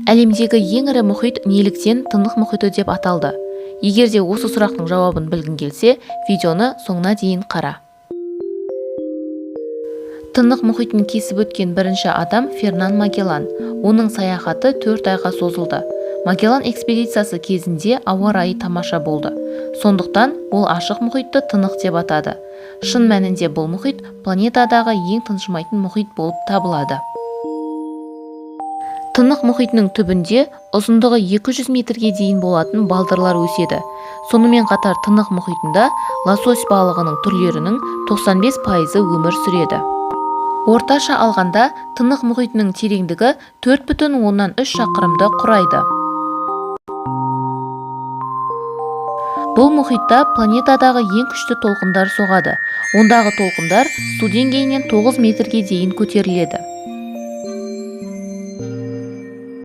Әлемдегі ең ірі мұхит неліктен Тынық мұхиты деп аталды? Егер де осы сұрақтың жауабын білгің келсе, видеоны соңына дейін қара. Тынық мұхитын кесіп өткен бірінші адам Фернан Магеллан. Оның саяхаты 4 айға созылды. Магеллан экспедициясы кезінде ауа райы тамаша болды. Сондықтан ол ашық мұхитты Тынық деп атады. Шын мәнінде бұл мұхит планетадағы ең тыншымайтын мұхит болып табылады. Тынық мұхитының түбінде ұзындығы 200 метрге дейін болатын балдырлар өседі. Сонымен қатар Тынық мұхитында лосось балығының түрлерінің 95% өмір сүреді. Орташа алғанда Тынық мұхитының тереңдігі 4,3 шақырымды құрайды. Бұл мұхитта планетадағы ең күшті толқындар соғады. Ондағы толқындар су деңгейінен 9 метрге дейін көтеріледі.